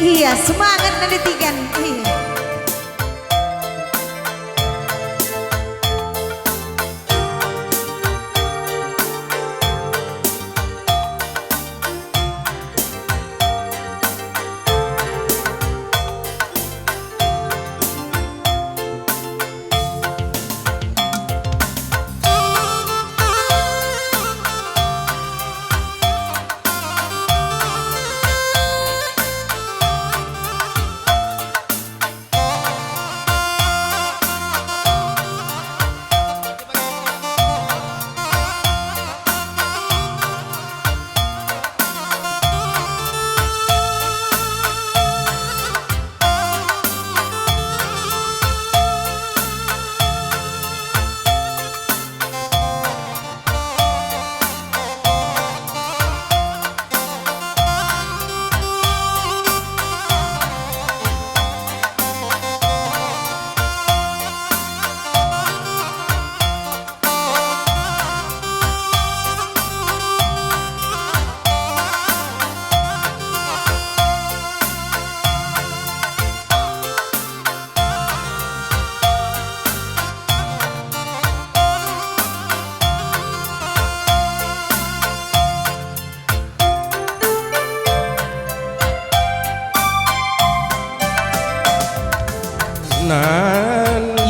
Iya, semangat nanti tigan. Iya.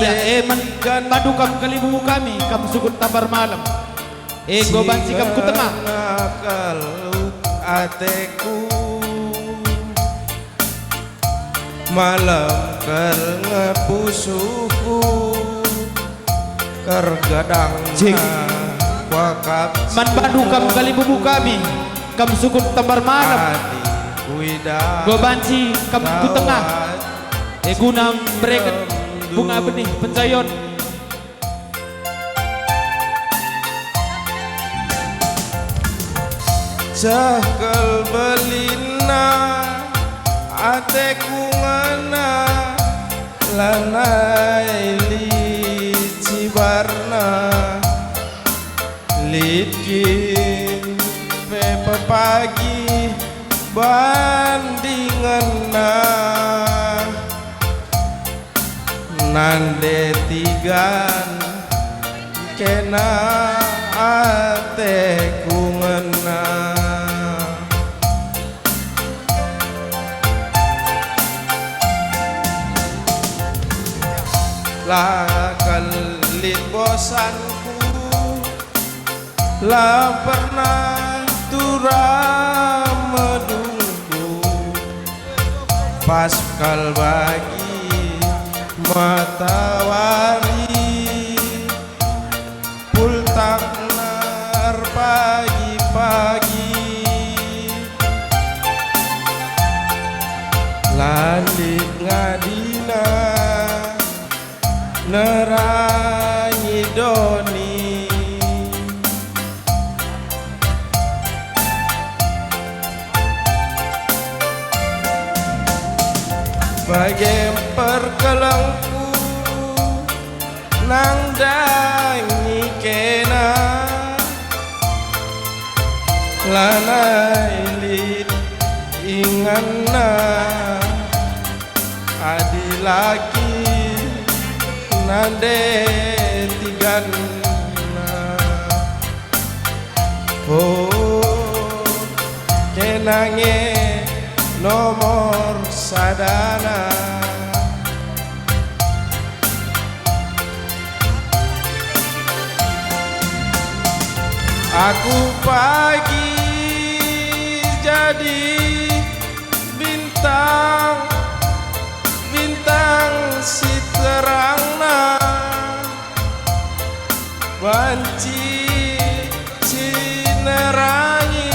Ya eman padu kam kalibu kami kam sukut tabar malam goban sikam ku tengah kalau ateku malam karena pusuku kergadang wakap man padu kam kalibu kami kam sukut tabar malam goban sikam ku tengah guna mereka bunga benih pencayon cahkal belina ateku ngana lanai li cibarna litkin pepe pagi bandinganna nande tigan kena ateku ngena lah kelit bosanku lah pernah turah medungku pas kal bagi matahari pultak nar pagi-pagi landit ngadina nerangi doni bagai perkelengku nang dangi kena lanai lit ingana adi lagi nande tigana oh kenange nomor sadana aku pagi jadi bintang bintang si terangna banci cinerangi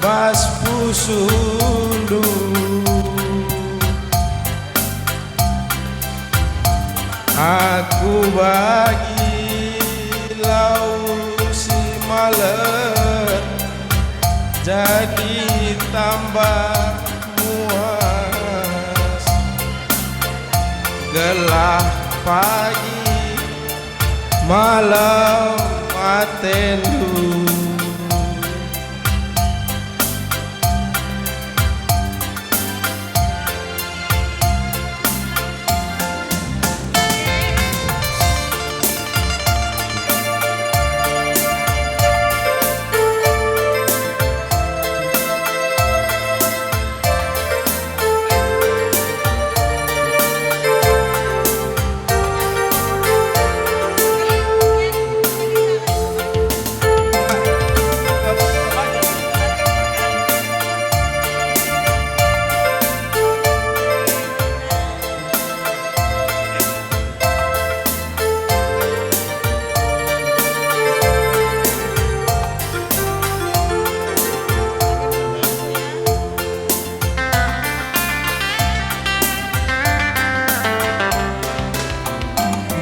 bas pusundu aku bagi lau si malet jadi tambah muas gelah pagi malam atendu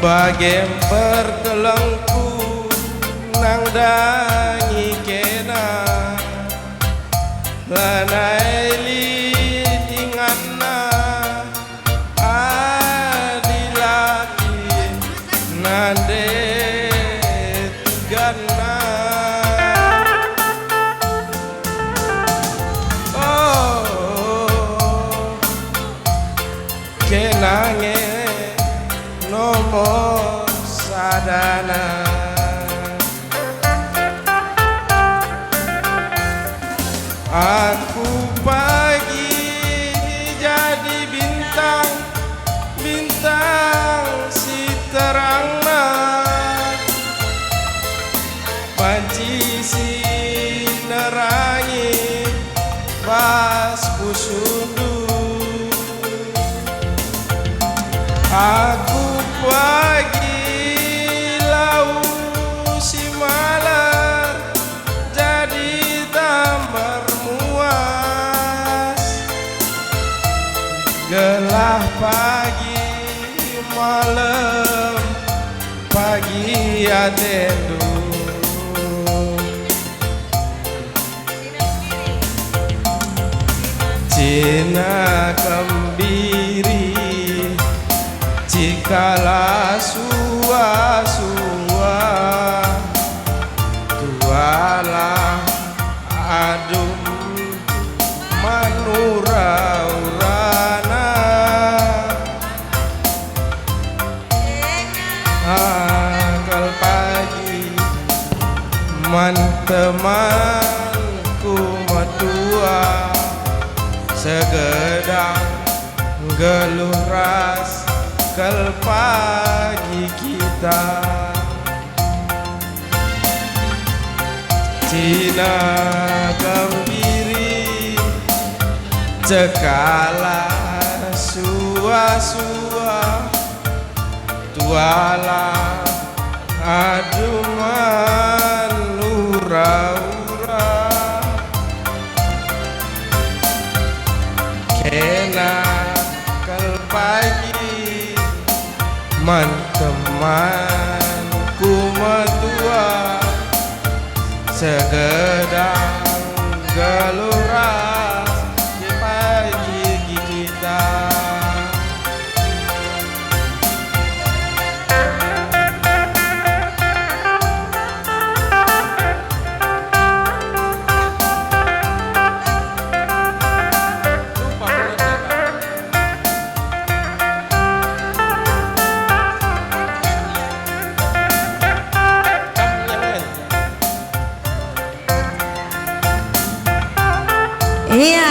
Bagem berkelengku nang dangi kena lanai lidingana adilati nande tigana oh kenange nomor sadana aku pagi jadi bintang bintang si terangna panci si nerangi pas pusundu aku pagi lau si malar jadi tambah muas gelah pagi malam pagi atendu Cina kembiri jikalau sua-sua tualah adum manura-urana akal pagi man temanku madua segedang geluh ras kel pagi kita Cina kembiri cekala sua-sua tuala aduman ura-ura kena kel pagi man temanku madua segedang geluras di pagi kita Iya,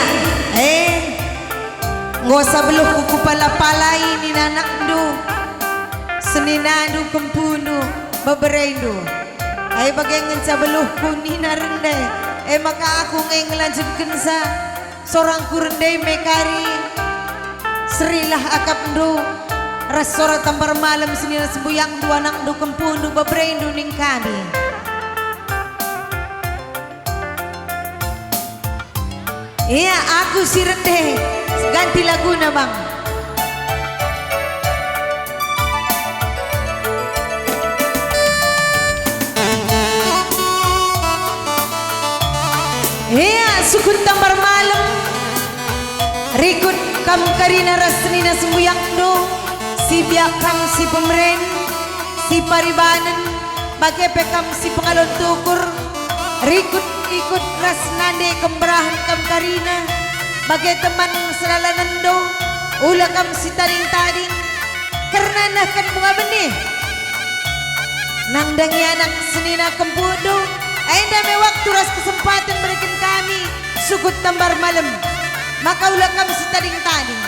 ngosa beluh kuku pala-palai ni nanak do, seninadu kempuno, beberendo. Ay bagengan sa beluh ku ni narende, maka aku ngay ngelanjutkan sa sorang kurendai mekari, serilah akap do, rasora tambar malam senina sebuyang dua anak do kempuno, beberendo ning kami. Iya, aku si Rende. Ganti lagu na bang. Iya, sukun tambar malam. Rikut kam karina rasnina sembuyang do. Si biakam si pemeren, si paribanan, bagai pekam si pengalon tukur. Rikut ikut rasnande kemberahan kam karina bagai teman selalanan do ulah kam si taring-taring karena nakan bunga benih nang dangi anak senina kempudo ainda me waktu ras kesempatan berikan kami sukut tambar malam maka ulah kam si taring-taring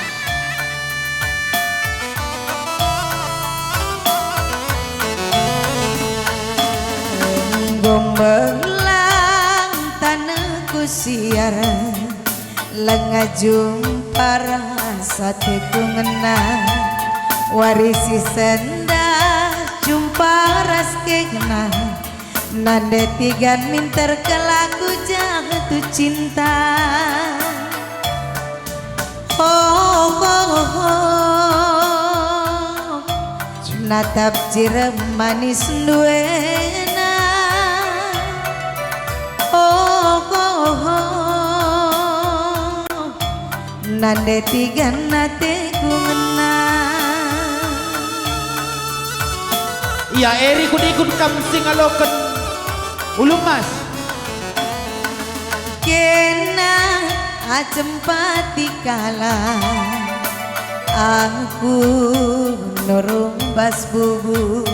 gombeng siar lenga jumpa rasa teku ngena warisi senda jumpa ras kena nande tigan minter kelaku jatuh cinta natap jira manis duena nande tiga nate guna Iya eri kun kam singaloken ulung mas kena acempati kala aku nurung bas bubu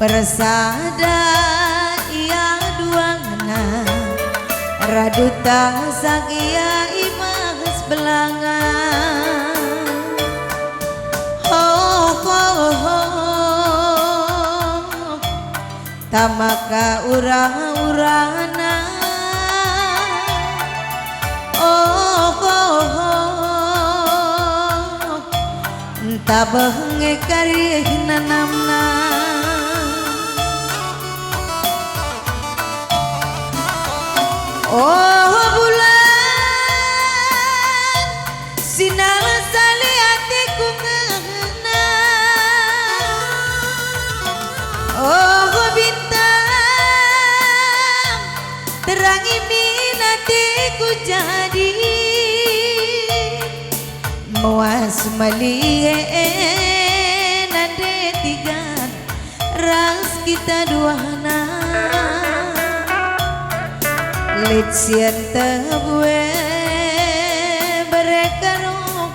persada ia duangna raduta sagia imas belangan tamaka urang-urana tabenge karihna namna bulan sinar sali hatiku ngena bintang terangi minatiku jadi muas malie nade tiga ras kita duana litsian tabue berekaro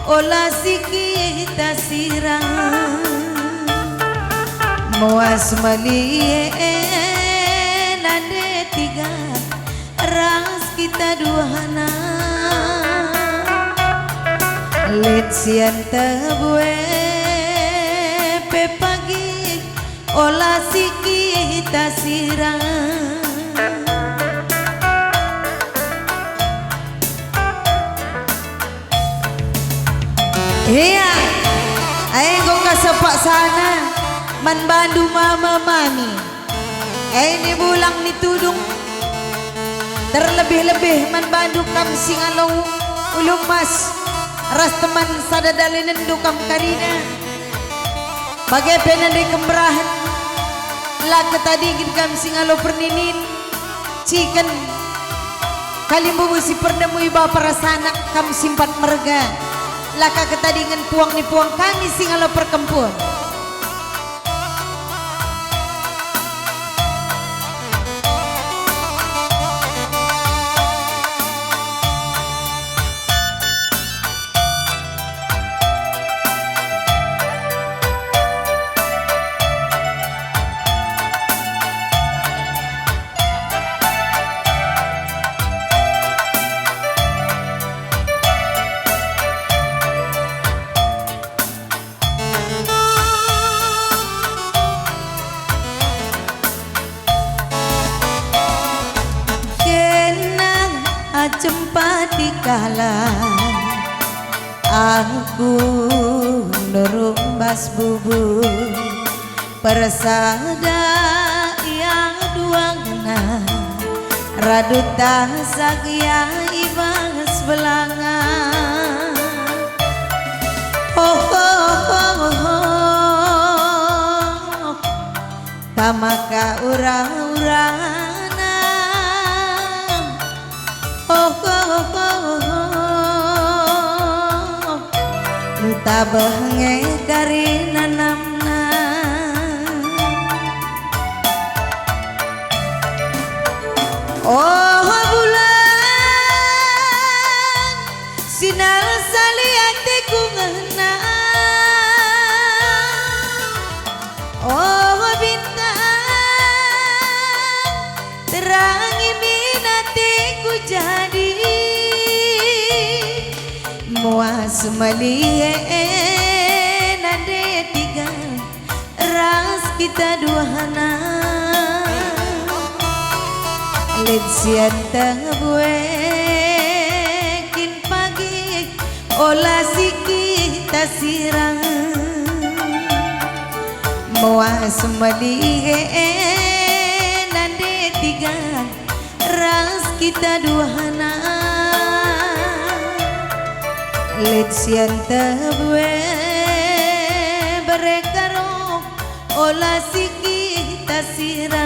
olah si kita sirang muas malie nade tiga ras kita duana litsian tabue pe pagi olah si kita sirang iya ayo gak sepak sana man bandu mama mami ini bulang ni tudung terlebih-lebih man bandu kam singalau ulung mas ras teman sadadalinen dukam karina bagai penandai kemerahan lah ketadi kam singalo perninin ciken kalimbu si perdemu iba parasanak kam simpat merga laka ketadingan puang ni puang kami singalo perkempun cempati kala aku nurung bas bubu persada ia duangna raduta sagia ibas belangan tamaka urang-urang tabenge karina namna bulan sinar sali hatiku ngena bintang terangi minatiku jadi muas malie nade tiga ras kita duana litsian tabue kin pagi olah si kita sirang muas malie nade tiga ras kita duana litsian tabue berekaro ola sikita sira